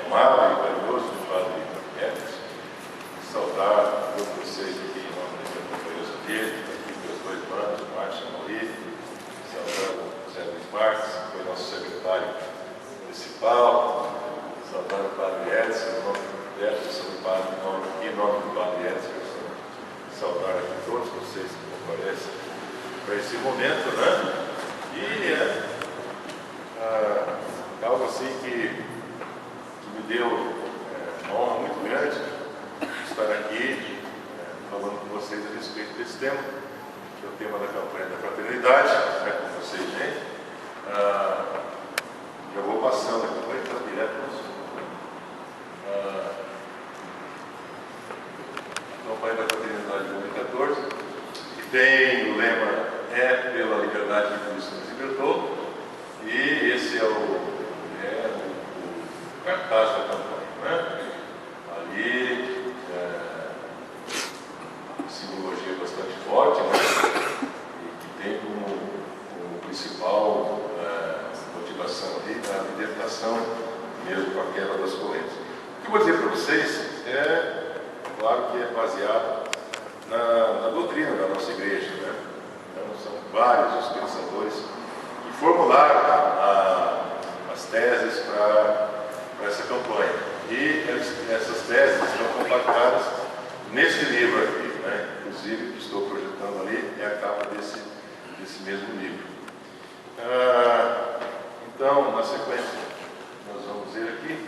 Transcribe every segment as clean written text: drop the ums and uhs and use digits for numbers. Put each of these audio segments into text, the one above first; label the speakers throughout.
Speaker 1: amável e carinhoso do Padre Hermes, saudar todos vocês aqui em nome da minha companheira dele, aqui meus dois manos, o Márcio e o Maurício, saudar o José Luiz Marques, que foi nosso secretário municipal, saudar o Padre Edson, em nome do Padre, em nome do Padre Edson, saudar aqui todos vocês que comparecem para esse momento, né? E algo assim que me deu uma honra muito grande estar aqui falando com vocês a respeito desse tema, que é o tema da campanha da fraternidade, com vocês, gente. Eu vou passando aqui, vai estar direto no assunto. A campanha da fraternidade de 2014, que tem o lema "É pela liberdade que Cristo nos libertou", e esse é o cartaz da campanha, né? Ali, simbologia bastante forte, né? E que tem como principal motivação ali a libertação mesmo com a quebra das correntes. O que eu vou dizer para vocês claro que é baseado na doutrina da nossa igreja, né? Então, são vários os pensadores que formularam as teses para essa campanha. E essas teses estão compactadas nesse livro aqui, né? Inclusive, que estou projetando ali, é a capa desse mesmo livro. Então, na sequência, nós vamos ver aqui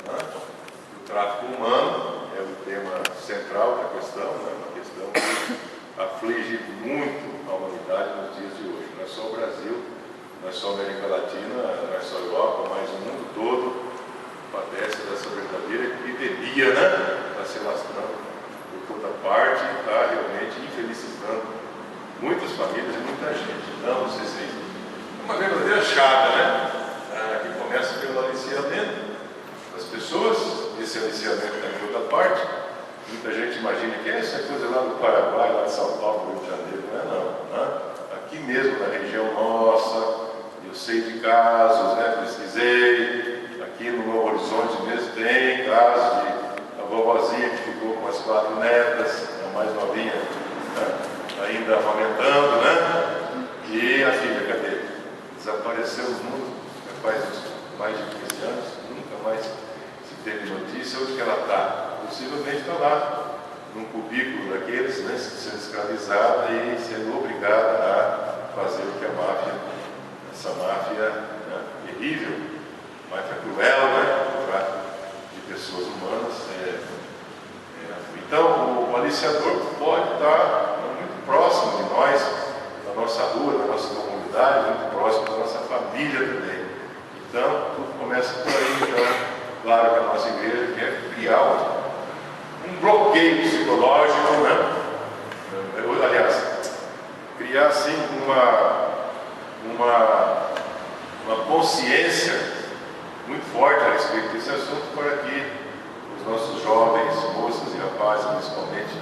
Speaker 1: o tráfico humano é o tema central da questão, né? Uma questão que aflige muito a humanidade nos dias de hoje. Não é só o Brasil, não é só a América Latina, não é só a Europa, mas o mundo todo padece dessa verdadeira epidemia, né? Está se lastrando por toda parte e está realmente infelicitando muitas famílias e muita gente. Então, vocês veem, uma verdadeira chaga, né? Que começa pelo aliciamento das pessoas. Esse aliciamento está em toda parte. Muita gente imagina que essa coisa lá do Paraguai, lá de São Paulo, Rio de Janeiro. Não é não, né? Aqui mesmo na região nossa, eu sei de casos, né? Pesquisei. Aqui no Novo Horizonte mesmo tem casos de a vovozinha que ficou com as 4 netas, a mais novinha, né? Ainda amamentando, né? E a filha, cadê? Desapareceu do mundo, faz mais de 15 anos, nunca mais se teve notícia. Onde que ela está? Possivelmente está lá, num cubículo daqueles, né? Sendo escravizada e sendo obrigada a fazer o que a máfia, essa máfia, né? Terrível, máfia cruel, né? O tráfico de pessoas humanas. Então, o aliciador pode estar muito próximo de nós, da nossa rua, da nossa comunidade, muito próximo da nossa família também. Então, tudo começa por aí. Então, claro que a nossa igreja quer criar um bloqueio psicológico, né? Aliás, criar assim uma consciência muito forte a respeito desse assunto, para que os nossos jovens, moças e rapazes, principalmente,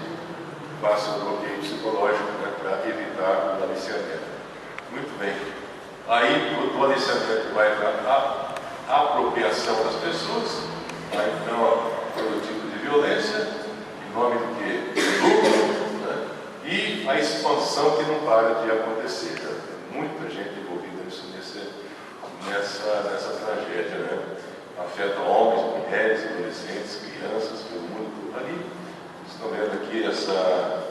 Speaker 1: façam um bloqueio psicológico, né, para evitar o aliciamento. Muito bem. Aí o aliciamento vai para a apropriação das pessoas, aí então todo tipo de violência, em nome do quê? Do lucro, né? E a expansão que não para de acontecer. Né? Tem muita gente envolvida nessa tragédia, né? Afeta homens, mulheres, adolescentes, crianças, pelo mundo todo. Ali, vocês estão vendo aqui essa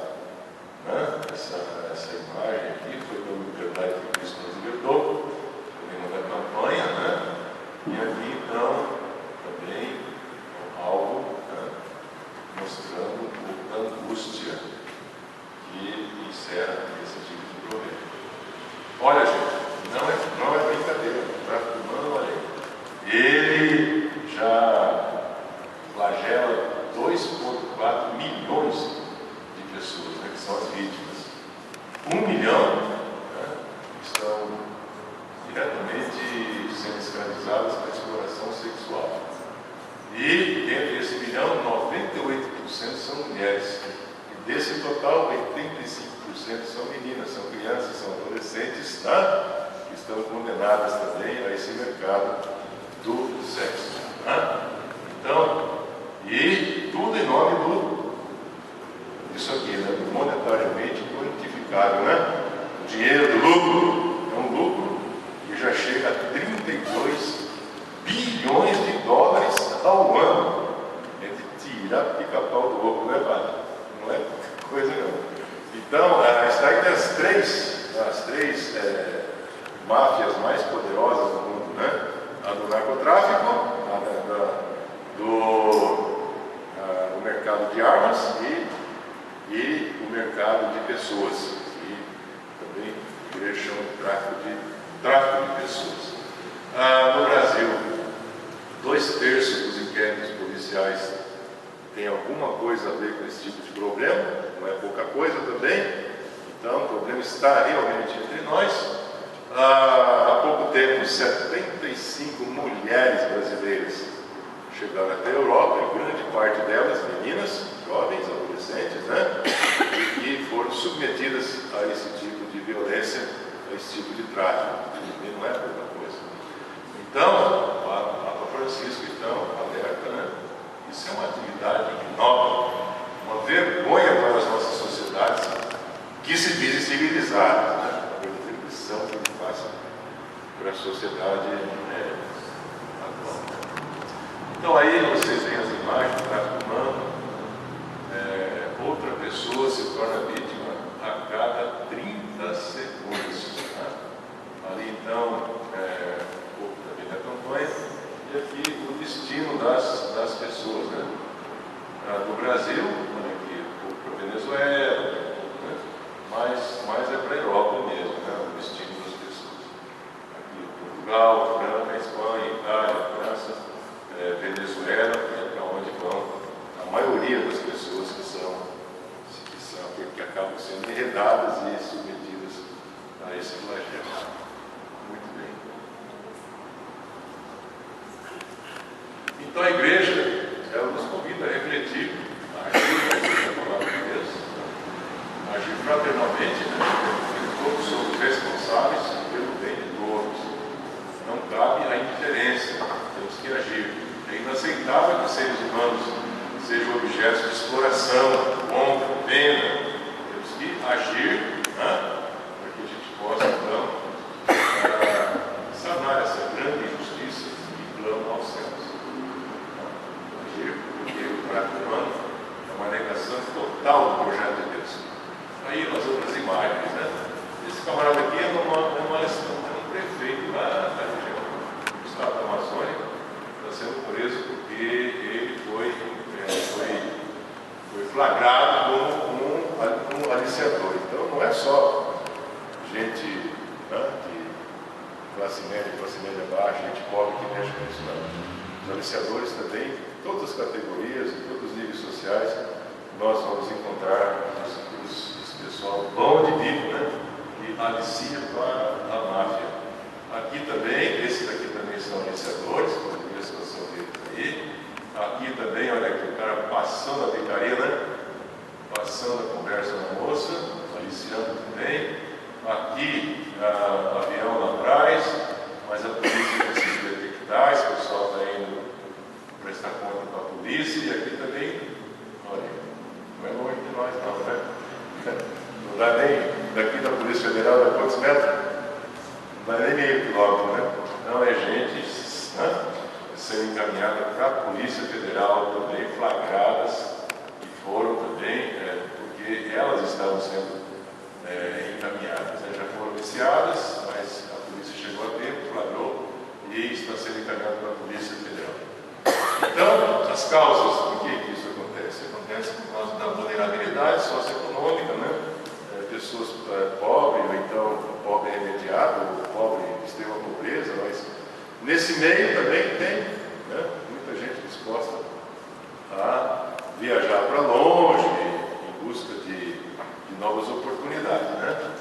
Speaker 1: imagem aqui, foi pela liberdade que Cristo nos libertou, o lema da campanha, né? E aqui então também algo, né? Mostrando um pouco da angústia que encerra esse tipo de problema. Olha, gente, não é brincadeira, o tráfico humano, olha aí, ele já flagela 2,4 milhões de pessoas, né, que são as vítimas. 1 milhão, né, estão diretamente sendo escravizadas para exploração sexual. E dentre esse 1 milhão, 98% são mulheres. E desse total, 85% são meninas, são crianças, são adolescentes, tá? Que estão condenadas também a esse mercado do sexo. Tá? narcotráfico, o mercado de armas e o mercado de pessoas, e também a igreja chama de tráfico de pessoas. No Brasil, 2/3 dos inquéritos policiais tem alguma coisa a ver com esse tipo de problema, não é pouca coisa também, então o problema está realmente entre nós. Há pouco tempo, 75 mulheres brasileiras chegaram até a Europa, e grande parte delas meninas, jovens, adolescentes, né? E foram submetidas a esse tipo de violência, a esse tipo de tráfico, e não é pouca coisa. Então, o Papa Francisco, então, alerta, né? Isso é uma atividade nova, uma vergonha para as nossas sociedades que se dizem civilizadas, né? A verdadeira lição que ele faz para a sociedade atual. Então aí vocês veem as imagens do tráfico humano. Outra pessoa se torna vítima a cada 30 segundos. Né? Ali então, um pouco também da campanha, e aqui o destino das pessoas, né? Do Brasil, aqui um pouco para a Venezuela, né? mas é para a Europa mesmo, né? O destino das pessoas. Aqui Portugal, França, Espanha, Itália, França, Venezuela, é para onde vão a maioria das pessoas que acabam sendo enredadas e submetidas a esse flagelo. Muito bem. Então a igreja, ela nos convida a refletir, a agir, a palavra de Deus, a agir fraternalmente, né? Todos somos responsáveis pelo bem de todos. Não cabe a indiferença, temos que agir. É inaceitável que seres humanos sejam objetos de exploração, honra, pena. Temos que agir, né? Para que a gente possa, então, sanar essa grande injustiça e clama aos céus. Agir, porque o tráfico humano é uma negação total do projeto de Deus. Aí nós outras imagens, né? Esse camarada aqui é um prefeito lá da região do estado da Amazônia, está sendo preso porque ele foi flagrado como um aliciador. Então não é só gente, né, de classe média baixa, gente pobre que mexe com isso, não. Os aliciadores também, todas as categorias, em todos os níveis sociais, nós vamos encontrar esse pessoal bom de bico, né, que alicia para a máfia. Aqui também, esses daqui também são aliciadores, como a situação deles aí. Aqui também, olha aqui, o cara passando a picaria, né? Passando a conversa na moça, aliciando também. Aqui, avião lá atrás, mas a polícia precisa detectar, esse pessoal está indo prestar conta para a polícia. E aqui também, olha, não é longe de nós não, né? Não dá nem, daqui da Polícia Federal, dá quantos metros? Não dá nem meio quilômetro, né? Não, é gente, né? Sendo encaminhada para a Polícia Federal também, flagradas, e foram também, porque elas estavam sendo encaminhadas, né? Já foram iniciadas, mas a polícia chegou a tempo, flagrou, e está sendo encaminhada para a Polícia Federal. Então, as causas por que isso acontece? Acontece por causa da vulnerabilidade socioeconômica, né? Pessoas pobres, ou então pobre remediado, ou pobre em extrema pobreza, mas nesse meio também tem, né, muita gente disposta a viajar para longe em busca de novas oportunidades, né?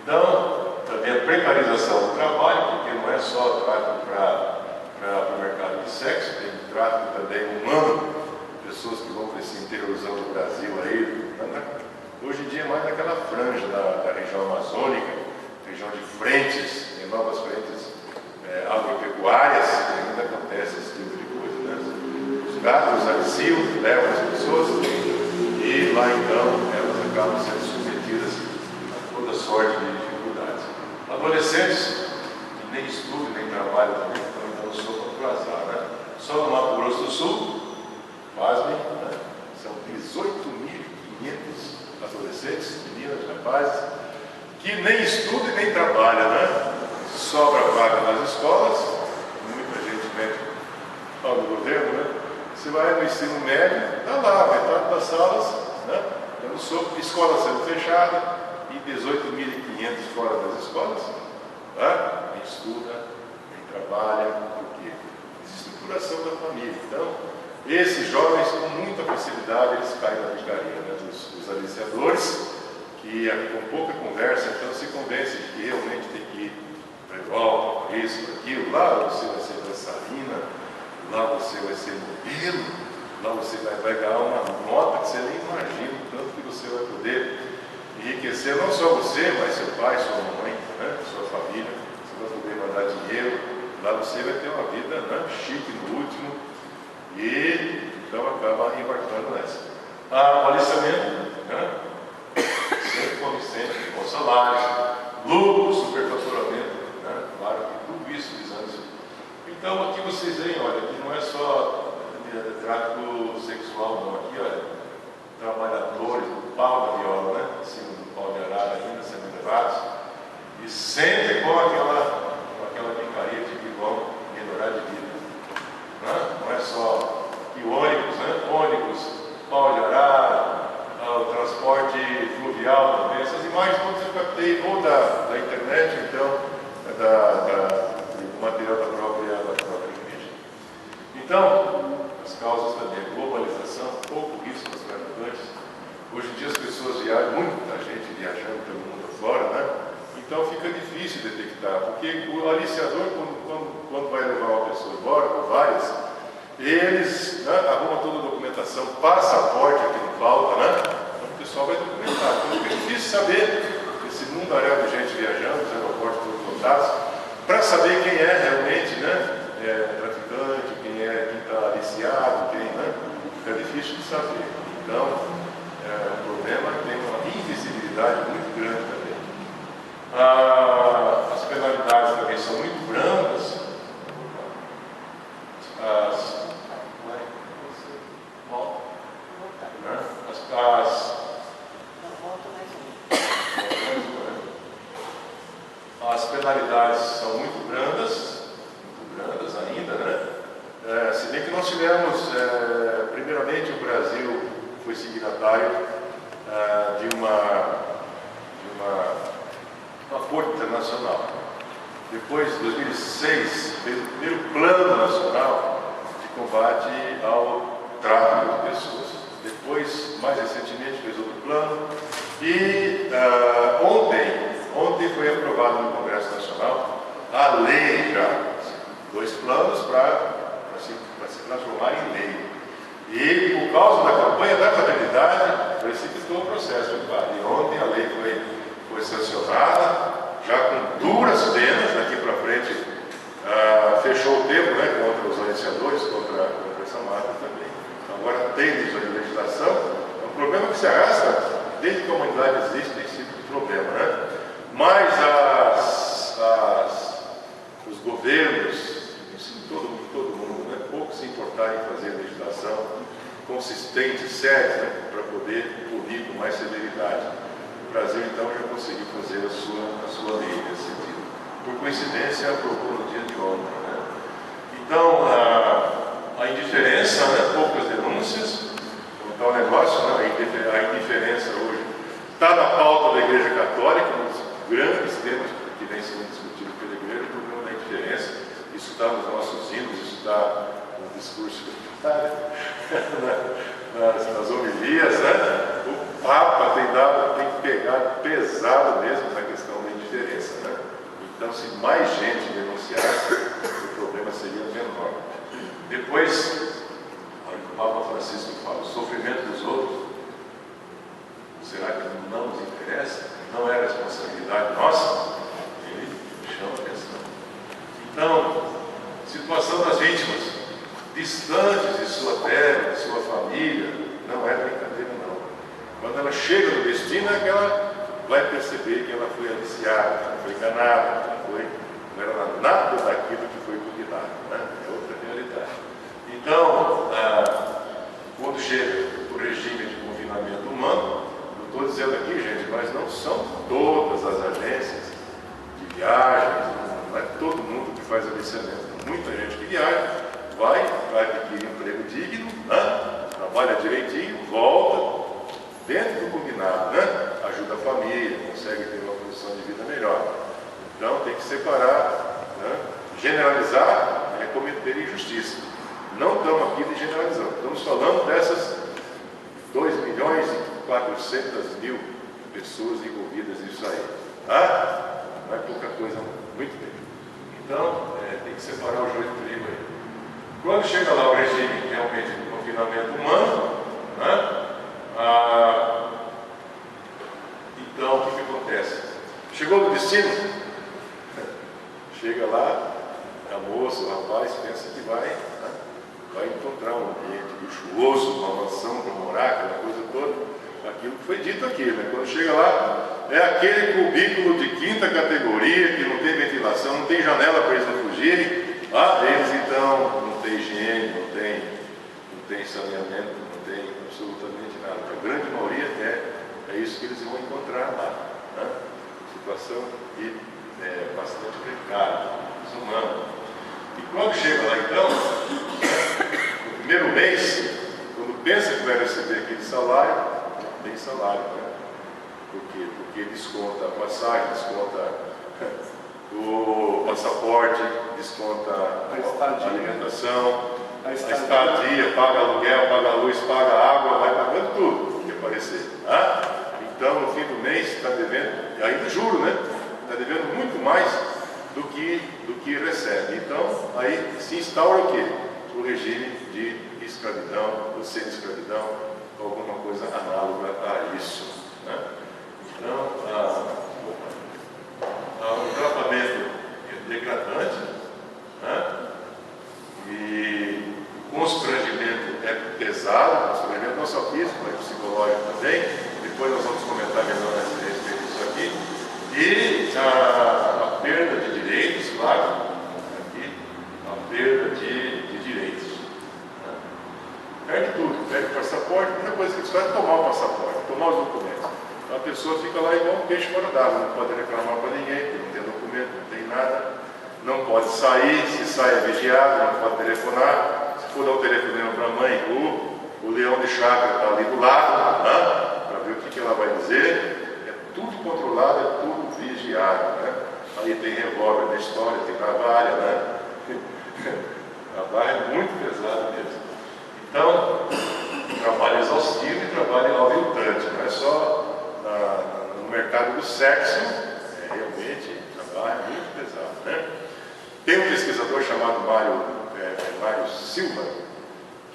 Speaker 1: Então, também a precarização do trabalho, porque não é só tráfico para o mercado de sexo, tem tráfico também humano, pessoas que vão para esse interiorzão do Brasil aí, né? Hoje em dia é mais naquela franja da região amazônica, região de frentes, tem novas frentes agropecuárias, ainda acontece esse tipo de coisa, né? Os gatos aliciam, levam as pessoas e lá então elas acabam sendo submetidas a toda sorte de dificuldades. Adolescentes que nem estudam, nem trabalham também, estão dando sopa para o azar, né? Só no Mato Grosso do Sul, pasmem, né? São 18.500 adolescentes, meninas, rapazes, que nem estudam e nem trabalham, né? Sobra vaga nas escolas, muita gente mete municipal do governo, né? Você vai no ensino médio, está lá, metade das salas, né? Escola sendo fechada e 18.500 fora das escolas. Tá? A gente estuda, a gente trabalha, porque estruturação da família. Então, esses jovens, com muita facilidade, eles caem na vigaria, né? Dos aliciadores, que com pouca conversa, então se convence de que realmente tem que ir para a Europa, para isso, para aquilo. Lá você vai ser dançarina, lá você vai ser modelo, lá você vai ganhar uma nota que você nem imagina o tanto que você vai poder enriquecer, não só você, mas seu pai, sua mamãe, né? Sua família. Você vai poder mandar dinheiro, lá você vai ter uma vida, né? Chique no último, e então acaba embarcando nessa. O aliciamento, né? Sempre convincente, bom salário, lucro, superfaturamento, né? Claro que tudo isso visando isso. Então aqui vocês veem, olha, aqui não é só tráfico sexual, não. Aqui, olha, trabalhadores do pau da viola, né? Em cima do pau de arara ainda sendo levados, e sempre com aquela picareta que vão melhorar de vida. Não é só que ônibus, né? Ônibus, pau de arara, o transporte fluvial também. Essas imagens todas eu captei ou da internet, então, do material da própria igreja. Então, as causas também, a globalização, pouco risco dos traficantes. Hoje em dia as pessoas viajam, muita gente viajando pelo mundo afora, né? Então fica difícil detectar, porque o aliciador, quando vai levar uma pessoa embora, ou várias, eles, né, arrumam toda a documentação, passaporte que não falta, né? Então o pessoal vai documentar. Então fica difícil saber esse mundaréu de gente viajando, os aeroportos todos lotados, para saber quem é realmente, né? Traficante, quem está aliciado, né? Fica difícil de saber. Então, o problema tem uma invisibilidade muito grande também. As penalidades também são muito brandas. As penalidades são muito brandas ainda, né? Se bem que nós tivemos, primeiramente, o Brasil foi signatário de um acordo internacional. Depois, em 2006, fez o primeiro plano nacional de combate ao tráfico de pessoas. Depois, mais recentemente, fez outro plano. E ontem foi aprovado no Congresso Nacional a lei já, 2 planos para se transformar em lei. E por causa da campanha da fraternidade, precipitou o processo. E ontem a lei foi sancionada, já com duras penas. Daqui para frente fechou o tempo, né, contra os aliciadores, contra essa máfia também. Agora tem legislação. É um problema que se arrasta desde que a humanidade existe, tem sido um problema, né? Mas os governos, todo mundo, né, pouco se importar em fazer legislação consistente, séria, né, para poder punir com mais severidade. O Brasil, então, já conseguiu fazer a sua lei nesse sentido. Por coincidência, aprovou no dia de ontem, né? Então, a indiferença, né, poucas denúncias, um tal negócio, né, a indiferença hoje está na pauta da Igreja Católica, um dos grandes temas que vem sendo discutido pela Igreja, o problema da indiferença. Isso está nos nossos hinos, isso está no discurso nas homilias, né? O Papa tem pegado pesado mesmo na questão da indiferença, né? Então, se mais gente denunciasse, o problema seria menor. Depois, o Papa Francisco fala, o sofrimento dos outros, será que não nos interessa? Não é responsabilidade nossa? Ele chama a atenção. Então, situação das vítimas, distantes de sua terra, de sua família, não é brincadeira, não. Quando ela chega no destino, é que ela vai perceber que ela foi aliciada, que ela foi enganada, que não era nada daquilo que foi combinado, né? É outra realidade. Então, quando chega o regime de confinamento humano, eu estou dizendo aqui, gente, mas não são todas as agências de viagens, não é todo mundo que faz aliciamento. Muita gente que viaja vai trabalha direitinho, volta dentro do combinado, né? Ajuda a família, consegue ter uma condição de vida melhor. Então tem que separar, né? Generalizar é cometer injustiça. Não estamos aqui de generalizando, estamos falando dessas 2.400.000 pessoas envolvidas nisso aí. Tá? Não é pouca coisa, muito bem. Então, tem que separar o joio do trigo aí. Quando chega lá o regime realmente de confinamento humano, né? Então, o que acontece? Chegou no destino? Chega lá, a moça, o rapaz, pensa que vai encontrar um ambiente luxuoso, uma mansão para morar, aquela coisa toda, aquilo que foi dito aqui, né? Quando chega lá, é aquele cubículo de quinta categoria, que não tem ventilação, não tem janela para eles não fugirem. Eles então não tem higiene, não tem saneamento, não tem absolutamente nada. A grande maioria é isso que eles vão encontrar lá, né? Situação bastante precária, desumana. E quando chega lá então, no primeiro mês, quando pensa que vai receber aquele salário, não tem salário, né? Por quê? Porque desconta a passagem, desconta o passaporte, desconta a alimentação, a estadia, paga aluguel, paga luz, paga água, vai pagando tudo que aparecer. Então, no fim do mês, está devendo, e ainda juro, né? Está devendo muito mais do que recebe. Então, aí se instaura o quê? O regime de escravidão, ou semi-escravidão, alguma coisa análoga a isso, né? Então, o tratamento é degradante, né? E o constrangimento é pesado, o constrangimento não só físico, mas psicológico também. Depois nós vamos comentar melhor a respeito disso aqui. E a perda de direitos, claro, aqui, a perda de direitos. Né? Perde tudo, perde o passaporte, a primeira coisa que eles fazem é tomar o passaporte, tomar os documentos. Então a pessoa fica lá igual um peixe fora d'água, não pode reclamar para ninguém, porque não tem documento, não tem nada, não pode sair, se sai é vigiado, não pode telefonar. Se for dar o telefonema para a mãe, o leão de chácara está ali do lado, para ver o que ela vai dizer. É tudo controlado, é tudo vigiado, né? Aí tem revólver na história, tem navalha, né? Navalha é muito pesado mesmo. Então, trabalho exaustivo e trabalho aviltante, não é só no mercado do sexo, realmente trabalho muito pesado, né? Tem um pesquisador chamado Mário Silva,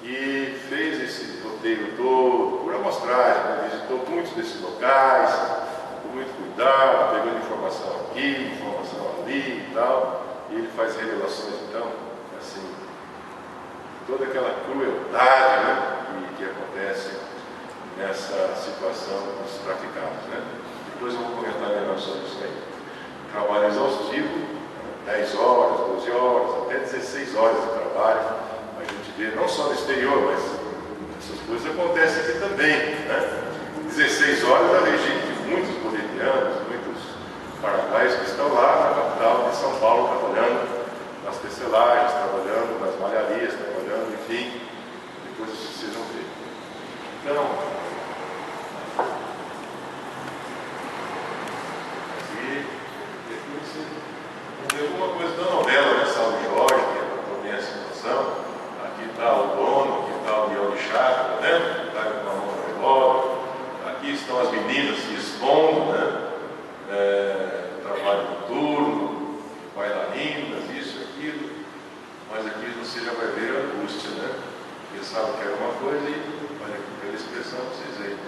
Speaker 1: que fez esse roteiro todo por amostragem, visitou muitos desses locais, com muito cuidado, pegando informação aqui, informação ali e tal, e ele faz revelações, então, assim, toda aquela crueldade, né, que acontece nessa situação dos traficados, né? Depois eu vou comentar melhor sobre isso aí. Trabalho exaustivo, 10 horas, 12 horas, até 16 horas de trabalho. A gente vê não só no exterior, mas essas coisas acontecem aqui também, né? 16 horas é o regime de muitos bolivianos, muitos paraguaios que estão lá na capital de São Paulo trabalhando nas tecelagens, trabalhando nas malharias, trabalhando, enfim, depois vocês vão ver. Então, aqui, depois vamos ver alguma coisa da novela, né? Salve Jorge, que é para também a situação. Aqui está o dono, aqui está o leão de chácara, né? Está com a mão no revólver. Aqui estão as meninas se expondo, né? Trabalho noturno, bailarinas, isso, aquilo. Mas aqui você já vai ver a angústia, né? Porque sabe que era uma coisa e olha aqui pela expressão que vocês veem.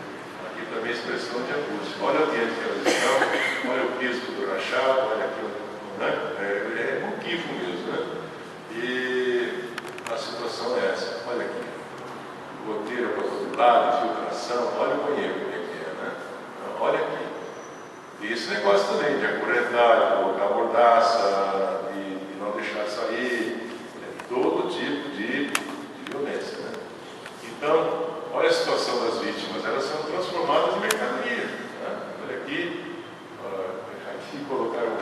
Speaker 1: Aqui também a expressão de angústia. Olha o ambiente que elas estão, olha o piso todo rachado, olha aqui, né? É muquifo mesmo, né? E a situação é essa. Olha aqui. Goteira para todo lado, infiltração, olha o banheiro como é que é, né? Então, olha aqui. E esse negócio também de acorrentar, de colocar mordaça, de não deixar sair, todo tipo de violência, né? Então, olha a situação das vítimas, elas são transformadas em mercadoria, né? Olha aqui, aqui colocaram um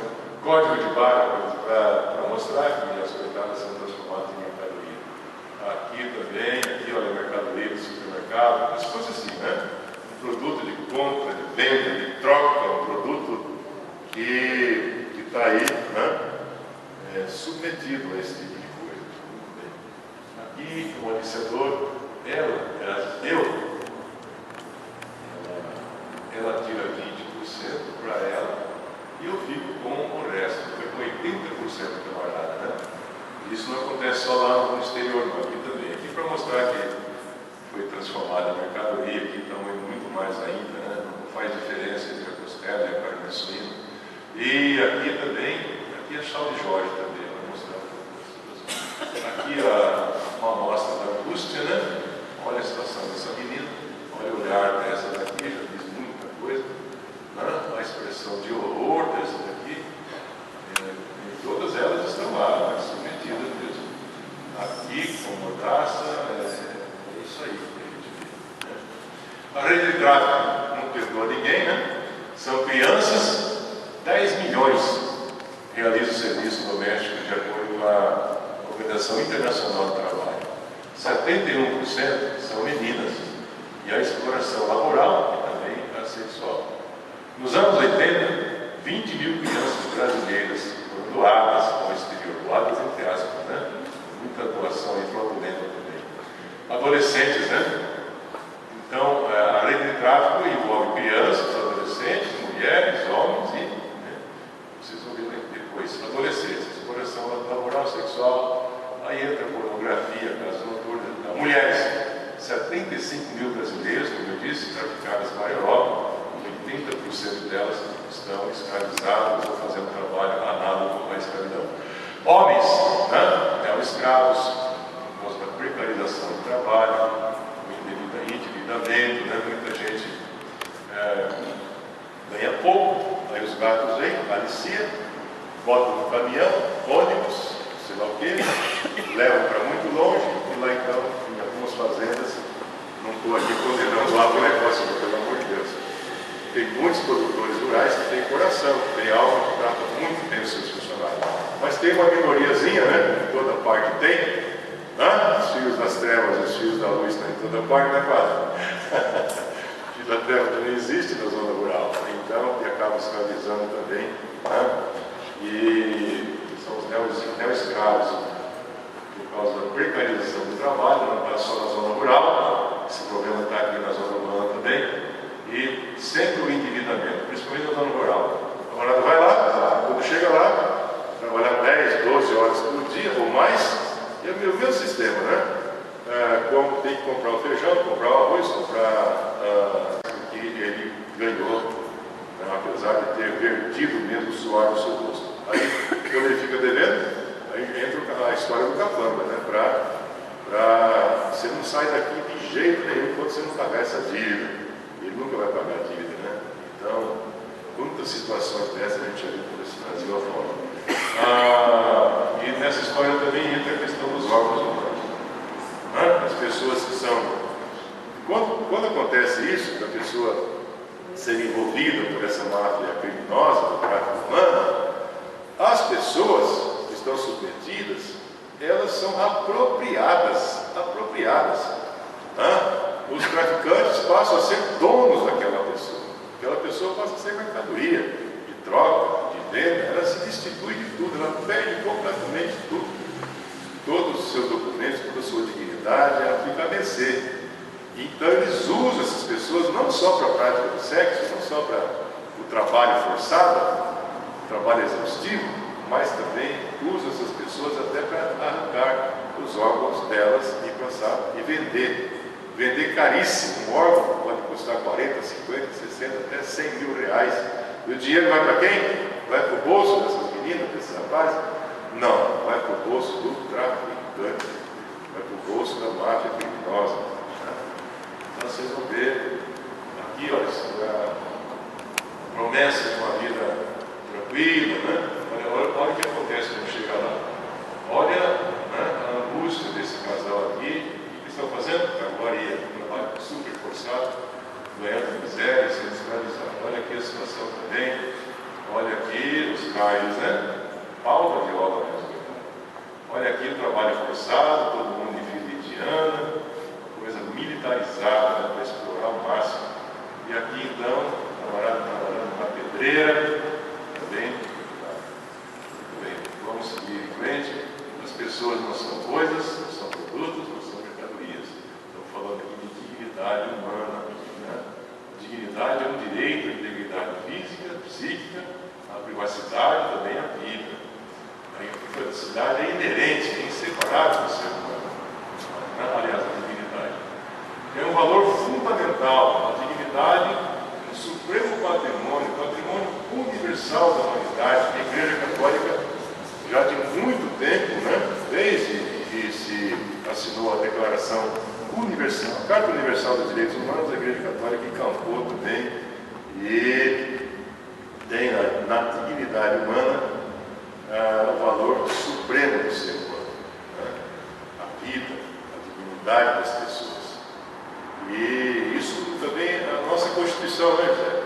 Speaker 1: código de barra para mostrar que as coitadas são transformadas em mercadoria. Aqui também, aqui olha a mercadoria do supermercado. mercado, as coisas assim, né? Um produto de compra, de venda, de troca, um produto que está aí, né? Submetido a esse tipo de coisa. Aqui, o aliciador, ela tira 20% para ela e eu fico com o resto, fica com 80% trabalhada, né? Isso não acontece só lá no exterior, não, aqui também. Aqui para mostrar que foi transformada a mercadoria, aqui então é muito mais ainda, né? Não faz diferença entre a costela e a carne suína. E aqui também, aqui é chá de Jorge também, eu vou mostrar para vocês. Aqui uma amostra da angústia, né? Olha a situação dessa menina, olha o olhar dessa daqui, já diz muita coisa, né? A expressão de horror dessa daqui, e todas elas estão lá, né? Submetidas mesmo. Aqui, com mordaça, é isso aí que a gente vê, né? A rede de tráfico não perdoa ninguém, né? São crianças, 10 milhões realizam serviço doméstico de acordo com a Organização Internacional do Trabalho. 71% são meninas. E a exploração laboral e também a sexual. Nos anos 80, 20 mil crianças brasileiras foram doadas ao exterior. Doadas entre aspas, né? Muita doação aí fraudulenta também. Adolescentes, né? Então, a rede de tráfico envolve crianças, adolescentes, mulheres, homens e, né? Vocês vão ver depois, adolescentes, exploração laboral, sexual, aí entra a pornografia, caso noturno, mulheres, 75 mil brasileiros, como eu disse, traficadas para a Europa, 80% delas estão escravizadas ou fazendo trabalho análogo à escravidão. Homens, né? Escravos, por causa da precarização do trabalho, o endividamento, né? Muita gente ganha pouco, aí os gatos vêm, alicia, botam no caminhão, ônibus, sei lá o quê, levam para muito longe e lá então, em algumas fazendas, não estou aqui condenando lá o negócio, pelo amor de Deus. Tem muitos produtores rurais que têm coração, que têm algo que trata muito bem os seus funcionários. Mas tem uma minoriazinha, né? Em toda parte tem, né? Os filhos das trevas e os filhos da luz estão em toda parte, né, quase? O filho da treva também existe na zona rural, então, e acaba escravizando também, né? E são os neo-escravos, por causa da precarização do trabalho, não está só na zona rural, esse problema está aqui na zona urbana também, e sempre o endividamento, principalmente na zona rural. O camarada vai lá, quando chega lá, trabalhar 10, 12 horas por dia ou mais, e é o mesmo sistema, né? Como tem que comprar o feijão, comprar o arroz, comprar o que ele ganhou, né? Apesar de ter vertido mesmo o suor do seu rosto. Aí, quando ele fica devendo, aí entra a história do capanga, né? Você não sai daqui de jeito nenhum enquanto você não pagar essa dívida. Ele nunca vai pagar a dívida, né? Então, quantas situações dessas a gente já viu por esse Brasil afora. E nessa história também entra a questão dos órgãos humanos, né? As pessoas que são... Quando acontece isso, da pessoa ser envolvida por essa máfia criminosa, do tráfico humano, as pessoas que estão submetidas, elas são apropriadas. Os traficantes passam a ser donos daquela pessoa. Aquela pessoa passa a ser mercadoria, de troca, de venda, ela se destitui de tudo, ela perde completamente tudo. Todos os seus documentos, toda a sua dignidade, ela fica a mercê. Então eles usam essas pessoas não só para a prática do sexo, não só para o trabalho forçado, o trabalho exaustivo, mas também usam essas pessoas até para arrancar os órgãos delas e passar e vender. Vender caríssimo. Um órgão pode custar 40, 50, 60, até 100 mil reais. E o dinheiro vai para quem? Vai para o bolso dessas meninas, desses rapazes? Não, vai para o bolso do traficante, vai para o bolso da máfia criminosa. Então vocês vão ver aqui, olha, a promessa de uma vida tranquila, né? Olha o que acontece quando chega lá. Olha, né, a angústia desse casal aqui. O que estão fazendo? Trabalharia, trabalho super forçado, ganhando miséria, sendo escravizado. Olha aqui a situação também. Olha aqui os cais, né? Pau da viola mesmo. Olha aqui o trabalho forçado, todo mundo de vida indiana, coisa militarizada. assinou a Declaração Universal, a Carta Universal dos Direitos Humanos, a Igreja Católica encampou também e tem na dignidade humana o valor supremo do ser humano, né? A vida, a dignidade das pessoas. E isso também é a nossa Constituição, né, José?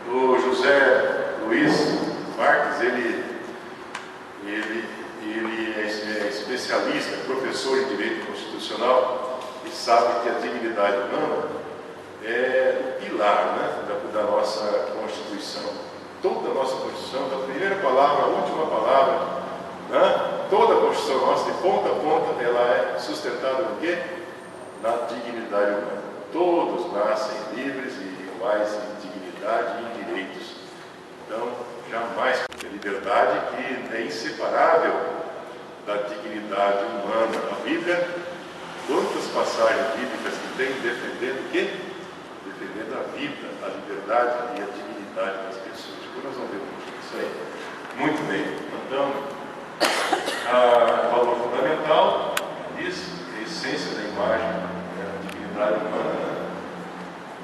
Speaker 1: O José Luiz Marques, ele é especialista, professor em Direito Constitucional e sabe que a dignidade humana é o pilar, né, da nossa Constituição. Toda a nossa Constituição, da primeira palavra à última palavra, né, toda a Constituição nossa, de ponta a ponta, ela é sustentada no quê? Na dignidade humana. Todos nascem livres e iguais em dignidade e em direitos. Então, jamais a liberdade que é inseparável da dignidade humana. A Bíblia, quantas passagens bíblicas que tem defendendo o quê? Defendendo a vida, a liberdade e a dignidade das pessoas. Depois nós vamos ver isso aí. Muito bem. Então, o valor fundamental diz a essência da imagem, a dignidade humana, né?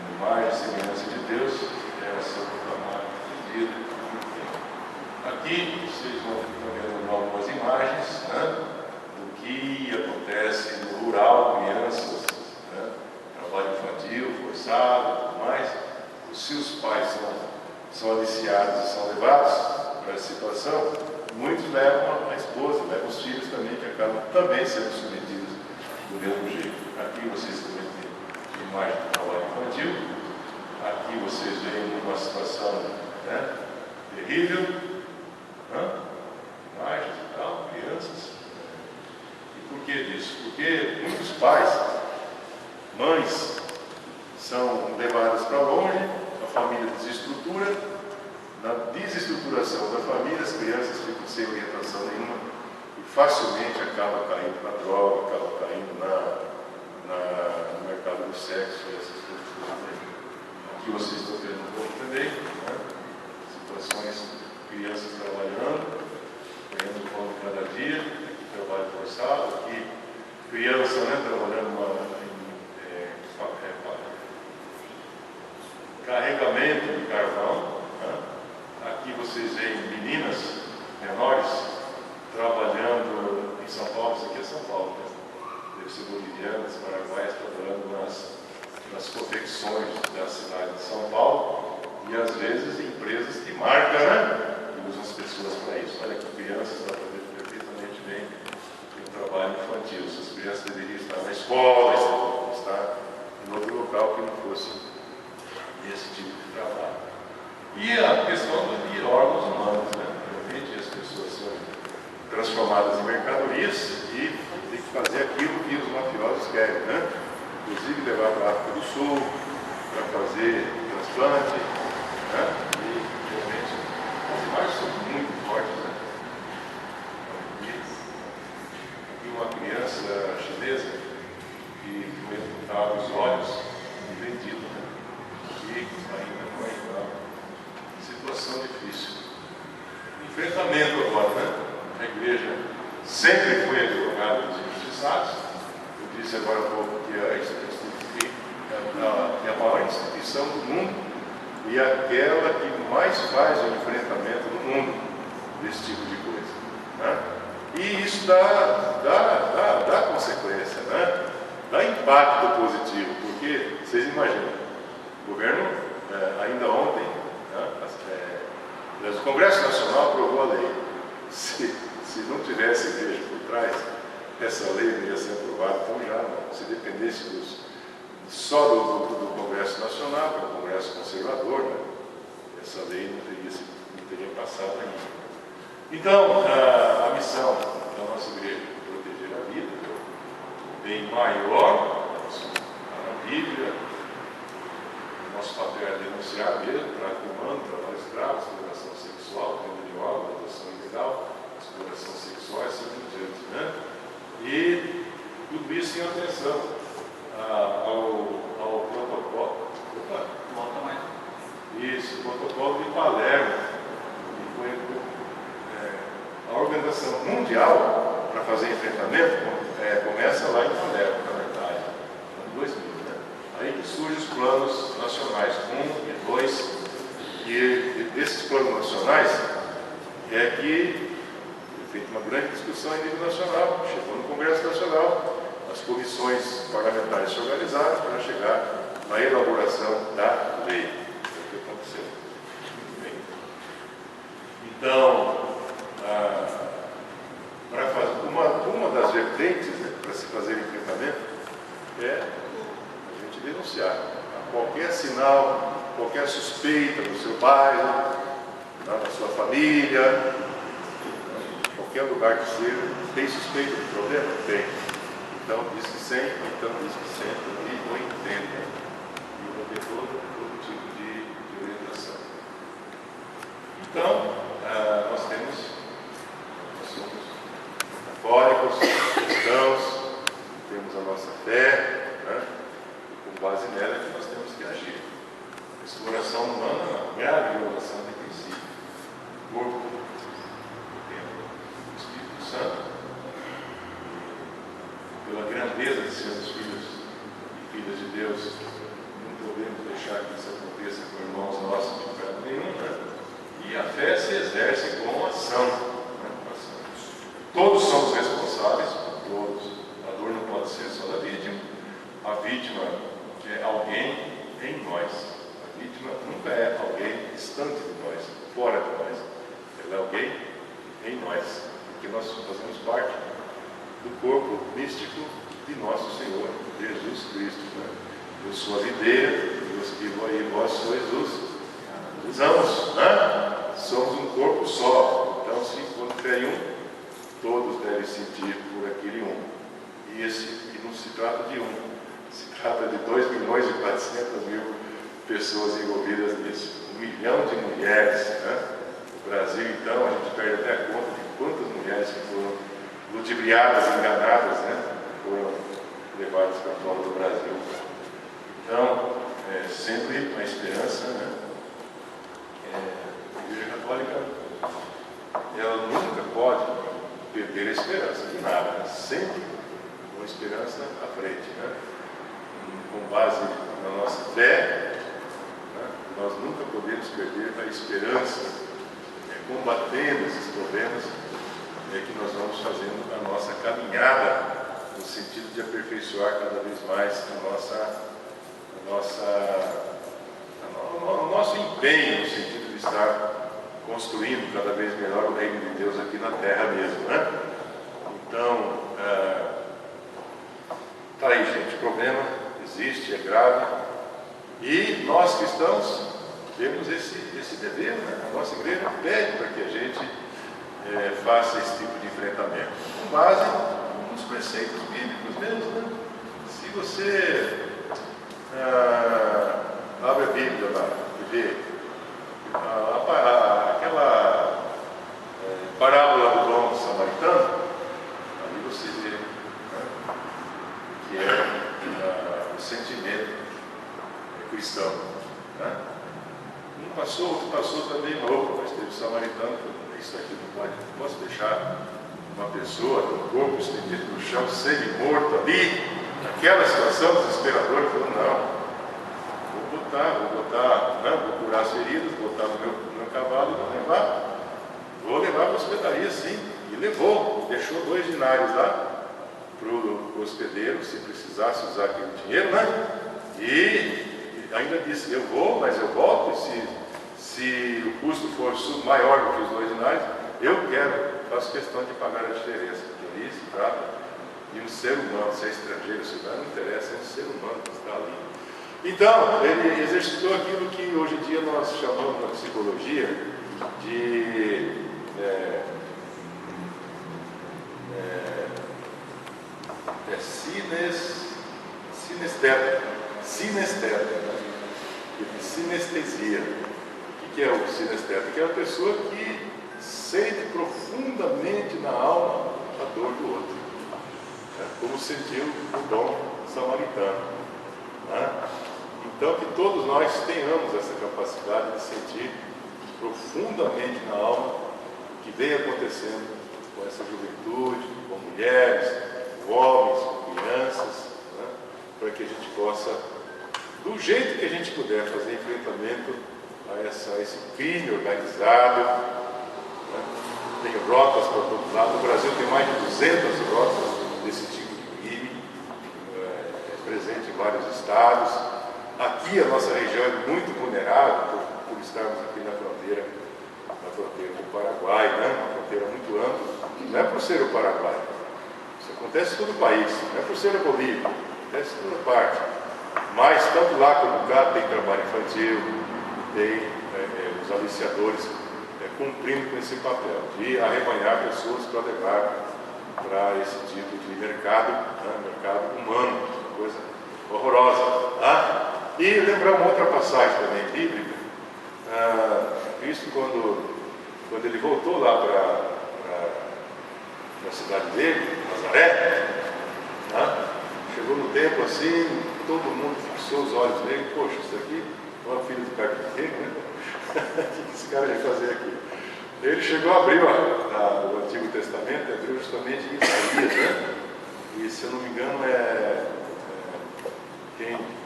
Speaker 1: A imagem e semelhança de Deus, deve ser proclamada, entendida. Aqui vocês vão vendo algumas imagens, né, do que acontece no rural, crianças, né, trabalho infantil, forçado e tudo mais. Se os pais são aliciados e são levados para essa situação, muitos levam a esposa, levam os filhos também, que acabam também sendo submetidos do mesmo jeito. Aqui vocês também têm a imagem do trabalho infantil. Aqui vocês veem uma situação, né, terrível. Imagens e tal, crianças. E por que disso? Porque muitos pais, mães, são levadas para longe, a família desestrutura. Na desestruturação da família, as crianças ficam sem orientação nenhuma e facilmente acabam caindo na droga, acabam caindo no mercado do sexo e essas coisas aí. Aqui vocês estão vendo um pouco também, né? Situações, crianças trabalhando, ganhando pão de cada dia, aqui trabalho forçado, aqui criança, né, trabalhando carregamento de carvão, né? Aqui vocês veem meninas menores trabalhando em São Paulo. Isso aqui é São Paulo, né? Deve ser bolivianas, paraguaias, trabalhando nas confecções da cidade de São Paulo e às vezes em empresas de marca, né? Usam as pessoas para isso. Olha que crianças, dá para ver perfeitamente bem o trabalho infantil. Essas crianças deveriam estar na escola, estar em outro local que não fosse esse tipo de trabalho. E a questão de órgãos humanos, né? Realmente as pessoas são transformadas em mercadorias e tem que fazer aquilo que os mafiosos querem, né? Inclusive levar para a África do Sul, para fazer transplante, né? E realmente as imagens são muito fortes, né? Aqui uma criança chinesa que foi amputada os olhos e vendida, né? E ainda não é igual. Situação difícil. Enfrentamento agora, né? A igreja sempre foi advogada dos injustiçados. Eu disse agora há pouco que é a maior instituição do mundo e aquela que mais faz o enfrentamento no mundo desse tipo de coisa, né? E isso dá consequência, né? Dá impacto positivo, porque vocês imaginam, o governo ainda ontem, né, o Congresso Nacional aprovou a lei. Se não tivesse igreja por trás, essa lei não ia ser aprovada, então já não. Se dependesse só do Congresso Nacional, que é um Congresso conservador, né, essa lei não teria passado ainda. Então, a missão da nossa igreja é proteger a vida, bem maior, a Bíblia. Nosso papel é denunciar mesmo, tráfico humano, trabalho escravo, exploração sexual, venda de órgãos, adoção ilegal, exploração sexual e assim por diante, né? E tudo isso em atenção ao protocolo. Isso, o protocolo de Palermo, que foi a Organização Mundial para fazer enfrentamento, começa lá em Malévola, na verdade, em 2000, né? Aí que surgem os planos nacionais, 1 e 2, e desses planos nacionais é que foi feita uma grande discussão em nível nacional, chegou no Congresso Nacional, as comissões parlamentares se organizaram para chegar na elaboração da lei. É o que aconteceu. Muito bem. Então, para fazer uma das vertentes, né, para se fazer enfrentamento é a gente denunciar qualquer sinal, qualquer suspeita no seu bairro, na sua família, qualquer lugar que seja. Tem suspeita de problema? Tem. Então, disque 100, então disque 100, e ou entenda. E vou ter todo tipo de orientação. Então, nós somos católicos, cristãos, temos a nossa fé, né? Com base nela é que nós temos que agir. A exploração humana não é a violação de princípio. O corpo, o templo do Espírito Santo, pela grandeza de sermos filhos e filhas de Deus, não podemos deixar que isso aconteça com irmãos nossos de pecado nenhum, né? E a fé se exerce com ação, né? Todos somos responsáveis, todos. A dor não pode ser só da vítima. A vítima é alguém em nós. A vítima nunca é alguém distante de nós, fora de nós. Ela é alguém em nós, porque nós fazemos parte do corpo místico de nosso Senhor Jesus Cristo, né? Eu sou a videira, e vós sois os ramos, né? Somos um corpo só. Então, se quando fere um, todos devem sentir por aquele um. E não se trata de um, se trata de 2,4 milhões pessoas envolvidas nisso. 1 milhão de mulheres, né? No Brasil, então, a gente perde até a conta de quantas mulheres que foram ludibriadas, enganadas, né? Foram levadas para fora do Brasil. Então, sempre a esperança, né? A Igreja Católica, ela nunca pode perder a esperança de nada, né? Sempre com a esperança à frente, né? Com base na nossa fé, né? Nós nunca podemos perder a esperança, combatendo esses problemas, que nós vamos fazendo a nossa caminhada no sentido de aperfeiçoar cada vez mais o nosso empenho, no sentido de estar construindo cada vez melhor o reino de Deus aqui na terra mesmo, né? Então, tá aí, gente, o problema existe, é grave, e nós cristãos temos esse dever, né? A nossa igreja pede para que a gente faça esse tipo de enfrentamento, com base nos preceitos bíblicos mesmo, né? Se você abre a Bíblia lá e vê aquela parábola do bom samaritano, ali você vê, né? Que é o sentimento cristão, né? Um passou, outro passou também, mas teve o samaritano. Isso aqui não posso deixar uma pessoa com o corpo estendido no chão, semi-morto ali, naquela situação desesperadora. Falou, vou curar as feridas, botar no meu cavalo e vou levar para a hospedaria, sim. E levou, deixou 2 dinários lá para o hospedeiro, se precisasse usar aquele dinheiro, né? E ainda disse, eu vou, mas eu volto, e se o custo for maior do que os 2 dinários, faço questão de pagar a diferença, porque ali se trata de um ser humano, se é estrangeiro, se não interessa, é um ser humano que está ali. Então, ele exercitou aquilo que hoje em dia nós chamamos na psicologia de sinestesia, né? De sinestesia. O que é o sinestésico? Que é a pessoa que sente profundamente na alma a dor do outro, né? Como sentiu o bom samaritano, né? Então, que todos nós tenhamos essa capacidade de sentir profundamente na alma o que vem acontecendo com essa juventude, com mulheres, com homens, com crianças, né? Para que a gente possa, do jeito que a gente puder, fazer enfrentamento a esse crime organizado, né? Tem rotas para todo lado. No Brasil tem mais de 200 rotas desse tipo de crime, presente em vários estados. Aqui a nossa região é muito vulnerável por estarmos aqui na fronteira com o Paraguai, né? Uma fronteira muito ampla. Não é por ser o Paraguai, isso acontece em todo o país, não é por ser a Bolívia, acontece em toda parte. Mas tanto lá como cá tem trabalho infantil, tem os aliciadores cumprindo com esse papel de arrebanhar pessoas para levar para esse tipo de mercado, né? Mercado humano, coisa horrorosa. Ah? E lembrar uma outra passagem também bíblica. Cristo, quando ele voltou lá para a cidade dele, Nazaré, né? Chegou no templo assim, todo mundo fixou os olhos nele. Poxa, isso aqui é uma filha do carpinteiro, né? O que esse cara vai fazer aqui? Ele chegou a abrir o Antigo Testamento, abriu justamente em Isaías, né? E se eu não me engano,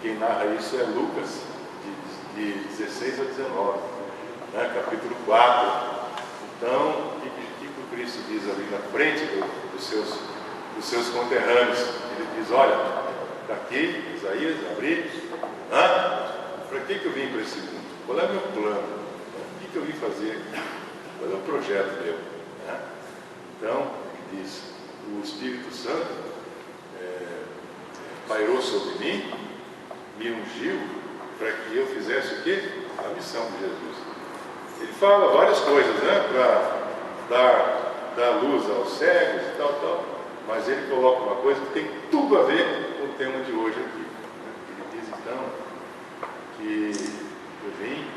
Speaker 1: quem narra isso é Lucas, de 16 a 19, né? Capítulo 4. Então, o que o Cristo diz ali na frente dos seus conterrâneos? Ele diz: olha, está aqui, Isaías, abri, para que eu vim para esse mundo? Qual é o meu plano? O que eu vim fazer aqui? Qual é o projeto meu? Então, ele diz: o Espírito Santo pairou sobre mim, me ungiu para que eu fizesse o quê? A missão de Jesus. Ele fala várias coisas, né? Para dar luz aos cegos e tal, mas ele coloca uma coisa que tem tudo a ver com o tema de hoje aqui. Ele diz então que eu vim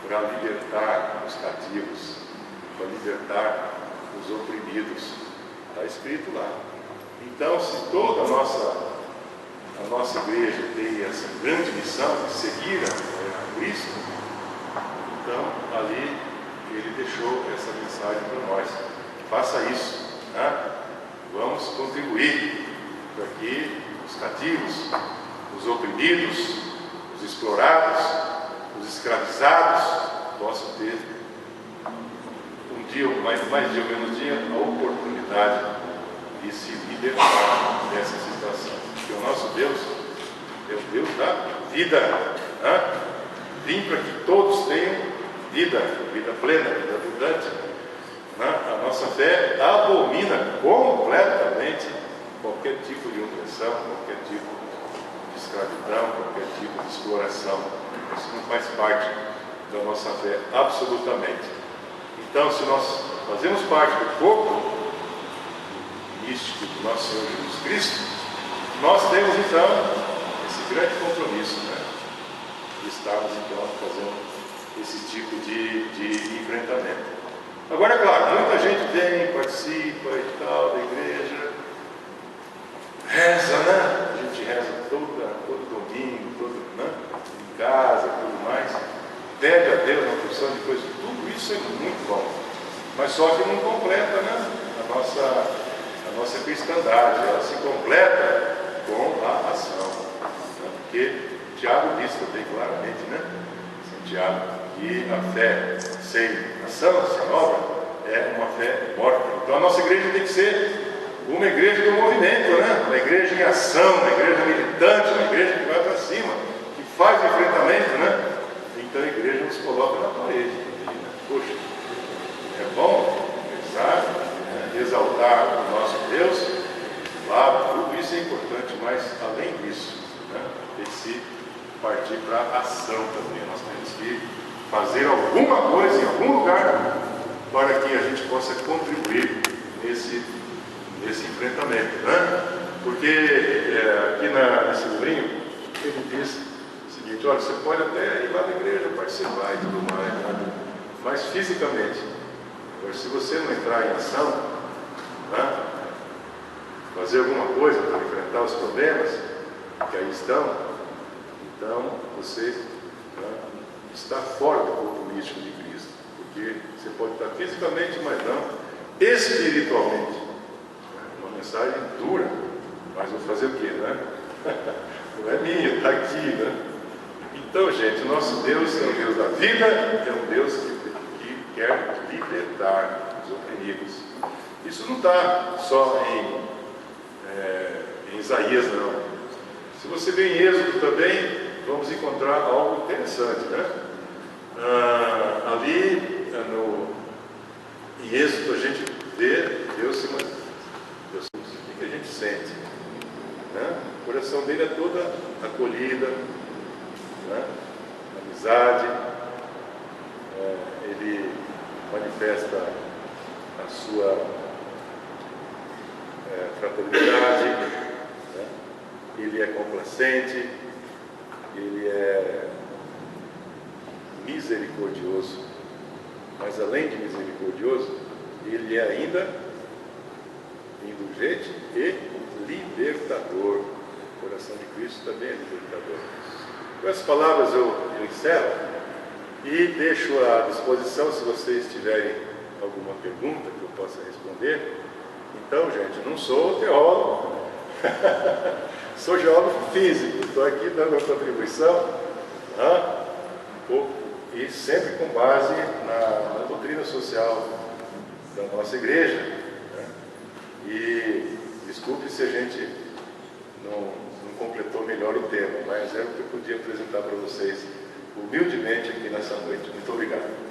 Speaker 1: para libertar os cativos, para libertar os oprimidos. Está escrito lá. Então, se toda a nossa igreja tem essa grande missão de seguir a Cristo, então ali ele deixou essa mensagem para nós. Faça isso, né? Vamos contribuir para que os cativos, os oprimidos, os explorados, os escravizados possam ter um dia, mais dia ou menos dia, a oportunidade de se libertar dessa situação. Porque o nosso Deus é o Deus da vida, né? Vim para que todos tenham vida plena, vida abundante, né? A nossa fé abomina completamente qualquer tipo de opressão, qualquer tipo de escravidão, qualquer tipo de exploração. Isso não faz parte da nossa fé, absolutamente. Então, se nós fazemos parte do corpo místico do nosso Senhor Jesus Cristo, nós temos então esse grande compromisso, né? De estarmos então fazendo esse tipo de enfrentamento. Agora, é claro, muita gente vem, participa e tal da igreja, reza, né? A gente reza todo domingo, né? Em casa, tudo mais, pede a Deus uma porção de coisas, tudo isso é muito bom, mas só que não completa, né? A nossa cristandade, ela se completa com a ação, né? Porque Tiago diz também claramente, né? Tiago, que a fé sem ação, sem obra, é uma fé morta. Então a nossa igreja tem que ser uma igreja do movimento, né? Uma igreja em ação, uma igreja militante, uma igreja que vai para cima, que faz o enfrentamento, né? Então a igreja nos coloca na parede. Poxa, é bom pensar, né? Exaltar o nosso Deus, claro, tudo isso é importante, mas além disso, né? Tem que se partir para a ação também. Nós temos que fazer alguma coisa em algum lugar para que a gente possa contribuir nesse enfrentamento, né? Porque aqui nesse livrinho ele diz o seguinte: olha, você pode até ir lá na igreja participar e tudo mais, né? Mas fisicamente, se você não entrar em ação, né? Fazer alguma coisa para enfrentar os problemas que aí estão, então você, né, está fora do corpo místico de Cristo, porque você pode estar fisicamente, mas não espiritualmente. Uma mensagem dura, mas vou fazer o quê, né? Não é minha, está aqui, né? Então, gente, o nosso Deus é um Deus da vida, é um Deus que quer libertar os oprimidos. Isso não está só em Isaías, não. Se você vê em Êxodo também, vamos encontrar algo interessante, né? Ali em Êxodo a gente vê Deus se manifestando. O que a gente sente, né? O coração dele é toda acolhida, né? Amizade, ele manifesta a sua fraternidade, né? Ele é complacente, ele é misericordioso, mas além de misericordioso, ele é ainda indulgente e libertador. O coração de Cristo também é libertador. Com essas palavras eu encerro e deixo à disposição, se vocês tiverem alguma pergunta que eu possa responder. Então, gente, não sou teólogo, sou geógrafo físico, estou aqui dando a contribuição, um pouco, e sempre com base na doutrina social da nossa igreja, né? E desculpe se a gente não completou melhor o tema, mas é o que eu podia apresentar para vocês humildemente aqui nessa noite. Muito obrigado.